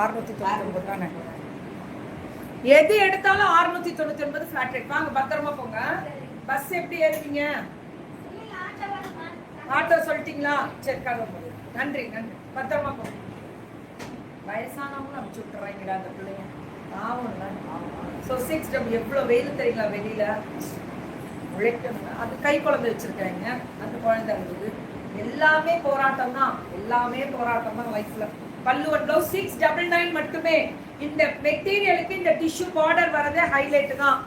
699 தானே. எது எடுத்தாலும் 699 ஃபிளாட் ரேட். வாங்க பத்திரமா போங்க. பஸ் எப்படி ஏறுவீங்க? ஆட்டோ சொல்லிட்டீங்களா? சரி கதை. நன்றி நன்றி, பத்திரமா போங்க. வயசானவங்களும் அனுப்பிச்சு விட்டுறாங்கடா அந்த பிள்ளைங்க. ஆமாம்ல. ஸோ 6W எவ்வளோ வெயில் தெரியுங்களா வெளியில உழைக்கணுங்க. அது கை குழந்தை வச்சிருக்காங்க, அந்த குழந்தை இருந்தது. எல்லாமே போராட்டம் தான், எல்லாமே போராட்டம் தான் லைஃப்ல. பல்லு ஒன் ப்ளவுஸ் 699 மட்டுமே. இந்த மெட்டீரியலுக்கு இந்த டிஷ்யூ பார்டர் வரதே ஹைலைட் தான்.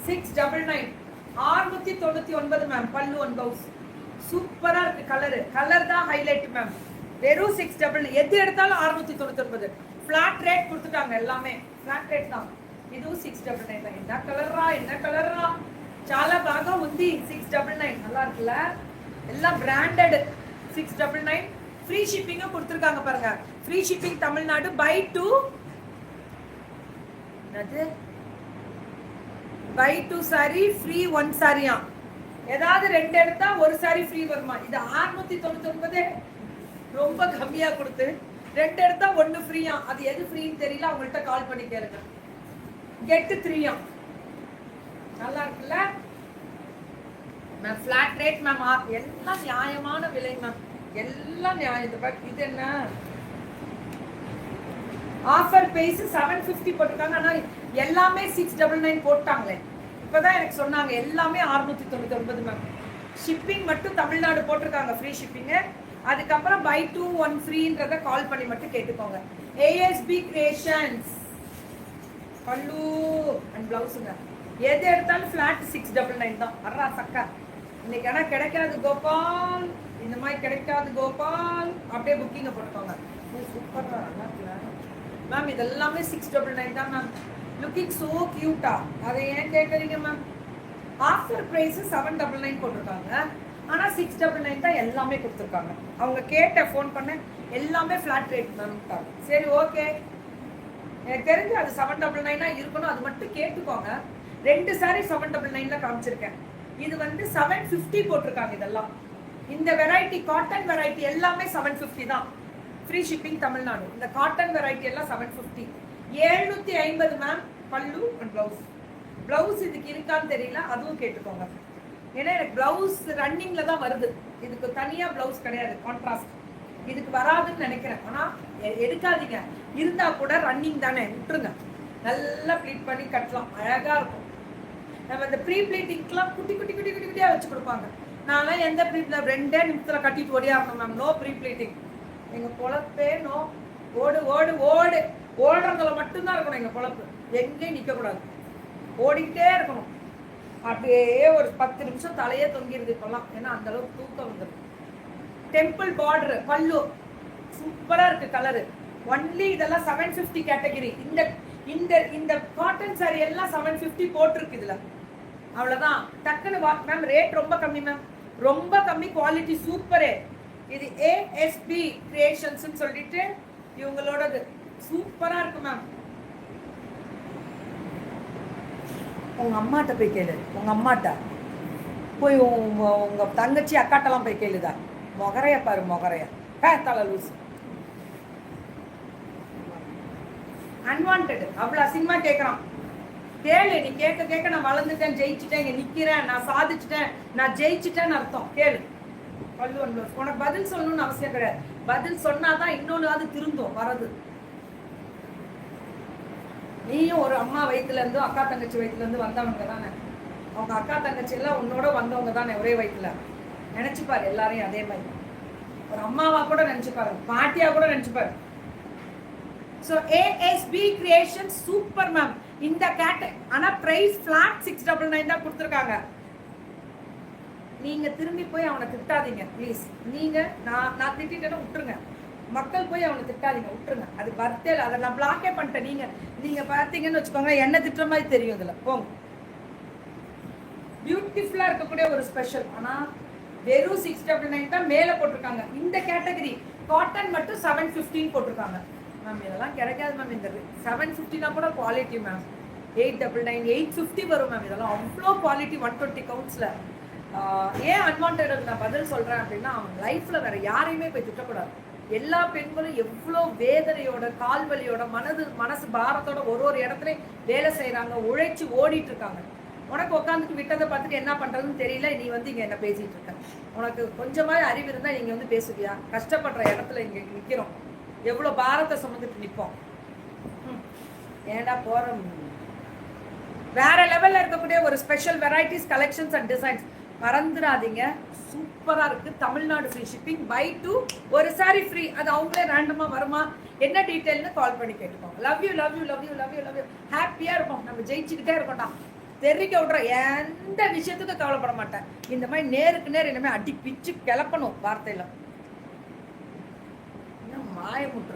699 699 மேம். பல்லு ஒன் ப்ளவுஸ் சூப்பரா இருக்கு. கலர் தான் ஹைலைட் மேம். வெறும் 699. எது எடுத்தாலும் 699. ஃபிளாட் ரேட் கொடுத்துட்டாங்க, எல்லாமே ஃபிளாட் ரேட் தான். இதுவும் 699 தான். என்ன கலரா చాలా బాగా ఉంది. 699 நல்லா இருக்குல்ல. எல்லாம் பிராண்டட். 699 ஃப்ரீ ஷிப்பிங் கொடுத்துருக்காங்க பாருங்க. Free shipping Tamil Nadu. Buy 2 sari free 1 சாரியா. ஏதாவது 2 எடுத்தா 1 சாரி ஃப்ரீ வருமா? இது 699 ரொம்ப கம்மியா கொடுத்து 2 எடுத்தா 1 ஃப்ரீயா. அது எது ஃப்ரீன்னு தெரியல, அவங்கள்ட்ட கால் பண்ணி கேளுங்க. கெட் 3 நல்லா இருக்குல்ல மேம். Flat rate ma'am. எல்லாம் நியாயமான விலை மேம், எல்லாம் நியாயம். இது என்ன ஆஃபர் பிரைஸ் 750 போட்டிருக்காங்க. ஆனா எல்லாமே 699 போட்டாங்களே. இப்பதான் எனக்கு சொன்னாங்க எல்லாமே 699 மேம். ஷிப்பிங் மட்டும் தமிழ்நாடு போட்டிருக்காங்க ஃப்ரீ ஷிப்பிங். அதுக்கப்புறம் பை 2 1 ஃப்ரீன்றத கால் பண்ணி மட்டும் கேட்டுக்கோங்க. ஏஎஸ்பி கிரியேஷன்ஸ் பல்லு அண்ட் பிளவுஸுங்க. எது எடுத்தாலும் ஃபிளாட் 699 தான். அறா சக்கா இன்னைக்கு. ஆனால் கிடைக்காது கோபால், இந்த மாதிரி கிடைக்காது கோபால். அப்படியே புக்கிங்கை போட்டுக்கோங்க. சூப்பராக நல்லா இருக்குல்ல மேம். இதெல்லாமே 699 தான் மேம். லுக்கிங் சோ கியூட்டா. அதை ஏன் கேட்குறீங்க மேம்? ஆஃபர் ப்ரைஸ் 799 போட்டிருக்காங்க. ஆனால் 699 தான் எல்லாமே கொடுத்துருக்காங்க. அவங்க கேட்ட ஃபோன் பண்ண எல்லாமே ஃபிளாட் ரேட் மேம். சரி ஓகே, எனக்கு தெரிஞ்சு அது 799 இருக்கணும். அது மட்டும் கேட்டுக்கோங்க. 2 சாரி 799 காமிச்சிருக்கேன். இது வந்து 750 போட்டிருக்காங்க. இதெல்லாம் இந்த வெரைட்டி காட்டன் வெரைட்டி எல்லாமே 750 தான். Free shipping Tamil Nadu. இந்த காட்டன் வெரைட்டி எல்லாம் 750. 750 மேம். பல்லு அண்ட் பிளவுஸ். பிளவுஸ் இதுக்கு இருக்கான்னு தெரியல, அதுவும் கேட்டுக்கோங்க. ஏன்னா எனக்கு பிளவுஸ் ரன்னிங்ல தான் வருது. இதுக்கு தனியா பிளவுஸ் கிடையாது, கான்ட்ராஸ்ட். இதுக்கு வராதுன்னு நினைக்கிறேன். ஆனா எடுக்காதீங்க, இருந்தா கூட ரன்னிங் தானே, விட்டுருங்க. நல்லா ப்ளீட் பண்ணி கட்டலாம், அழகா இருக்கும். நம்ம இந்த ப்ரீ ப்ளீட்டிங்லாம் குட்டி குட்டி குட்டி குட்டி குட்டியா வச்சு கொடுப்பாங்க. நான்லாம் எந்த ப்ளீட்ல 2 நிமிஷத்துல கட்டிட்டு ஓடியாரணும் மேம். No free bleeding. எங்க பொழப்பே நோ. ஓடு ஓடு ஓடு. ஓடுறதுல மட்டும்தான் இருக்கணும் எங்க பொழப்பு. எங்கேயும் நிக்க கூடாது, ஓடிக்கிட்டே இருக்கணும். அப்படியே ஒரு 10 நிமிஷம் தலையே தொங்கிடுது இப்பெல்லாம். ஏன்னா அந்த அளவுக்கு தூக்கம் வந்துடும். டெம்பிள் பார்டர் பல்லு சூப்பரா இருக்கு. கலரு ஒன்லி இதெல்லாம் 750 கேட்டகரி. இந்த இந்த காட்டன் சாரி எல்லாம் 750 போட்டிருக்கு இதுல. அவ்வளவுதான். டக்குன்னு மேம் ரேட் ரொம்ப கம்மி மேம், ரொம்ப கம்மி. குவாலிட்டி சூப்பரே. இது ஏஎஸ்பி கிரியேஷன்ஸ் சொல்லிட்டு இவங்களோடது சூப்பரா இருக்கு மேம். உங்க அம்மாட்ட போய் கேளு. உங்க அம்மாட்ட போய் உங்க தங்கச்சி அக்காட்டெல்லாம் போய் கேளுதா. மொகரைய பாரு, மொகரைய தலை லூஸ். அன்வான்ட் அவ்வளவு அசிங்கமா கேட்கறான். கேளு. நீ கேட்க கேட்க நான் வளர்ந்துட்டேன், ஜெயிச்சுட்டேன், இங்க நிக்கிறேன், நான் சாதிச்சுட்டேன், நான் ஜெயிச்சுட்டேன்னு அர்த்தம். கேளு. பல்லு உனக்கு பதில் சொல்லணும்னு அவசியம் கிடையாது. பதில் சொன்னாதான் இன்னொன்னு திருந்தும் வரது. நீயும் ஒரு அம்மா வயிற்றுல இருந்து அக்கா தங்கச்சி வயிற்றுல இருந்து வந்தவங்க தானே. அவங்க அக்கா தங்கச்சி எல்லாம் உன்னோட வந்தவங்க தானே ஒரே வயிற்றுல. நினைச்சுப்பாரு எல்லாரையும் அதே மாதிரி. ஒரு அம்மாவா கூட நினைச்சுப்பாரு, பாட்டியா கூட நினைச்சுப்பாரு. So ASP creation super ma'am. இந்த ஆனா பிரைஸ் ஃபிளாட் 699 தான் கொடுத்துருக்காங்க. நீங்க திரும்பி போய் அவனை திட்டாதீங்க ப்ளீஸ். நீங்க நான் திட்டேன்னு விட்டுருங்க. மக்கள் போய் அவனை திட்டாதீங்க, விட்டுருங்க. அது பர்த்டே அதை நான் பிளாக்கே பண்ணிட்டேன். நீங்க பார்த்தீங்கன்னு வச்சுக்கோங்க, என்ன திட்டுற மாதிரி தெரியும் இதுல. போங்க. பியூட்டிஃபுல்லா இருக்கக்கூடிய ஒரு ஸ்பெஷல். ஆனா வெறும் 699 தான் மேல போட்டிருக்காங்க. இந்த கேட்டகரி காட்டன் மட்டும் 715 போட்டிருக்காங்க மேம். இதெல்லாம் கிடைக்காது மேம். இந்த 750 கூட குவாலிட்டி மேம். 899 850 வரும் மேம். இதெல்லாம் அவ்வளோ குவாலிட்டி. 120 கவுண்ட்ஸ்ல. ஏன் அன்வான்ட் நான் பதில் சொல்றேன் அப்படின்னா, அவன் லைஃப்ல வேற யாரையுமே போய் திட்டக்கூடாது. எல்லா பெண்களும் எவ்வளோ வேதனையோட, கால்வலியோட, மனசு பாரத்தோட ஒரு இடத்துலையும் வேலை செய்யறாங்க, உழைச்சு ஓடிட்டு இருக்காங்க. உனக்கு உட்காந்துட்டு விட்டதை பார்த்துட்டு என்ன பண்றதுன்னு தெரியல, நீ வந்து இங்க என்ன பேசிட்டு இருக்க? உனக்கு கொஞ்சமாவது அறிவு இருந்தா நீங்க வந்து பேசுவியா? கஷ்டப்படுற இடத்துல இங்க நிக்கிறோம், எவ்வளவு பாரத்தை சுமந்துட்டு நிப்போம். ஏண்டா போறோம். வேற லெவல்ல இருக்கக்கூடிய ஒரு special varieties, collections and designs மறந்துடாதீங்க. சூப்பரா இருக்கு. தமிழ்நாடு ஃப்ரீ ஷிப்பிங், பை 2 ஒரு சாரி ஃப்ரீ. அது அவங்களே ரேண்டமா வருமா, என்ன டீடைல்னு கால் பண்ணி கேட்டுக்கோங்க. Love you love you love you love you love you. ஹாப்பியா இருக்கும், நம்ம ஜெயிச்சுக்கிட்டே இருக்கோம்டா. தெரிவிக்க விட்ற எந்த விஷயத்துக்கும் கவலைப்பட மாட்டேன். இந்த மாதிரி நேருக்கு நேர் இனிமே அடி பிச்சு கிளப்பணும் வார்த்தையில. மாயமுட்டு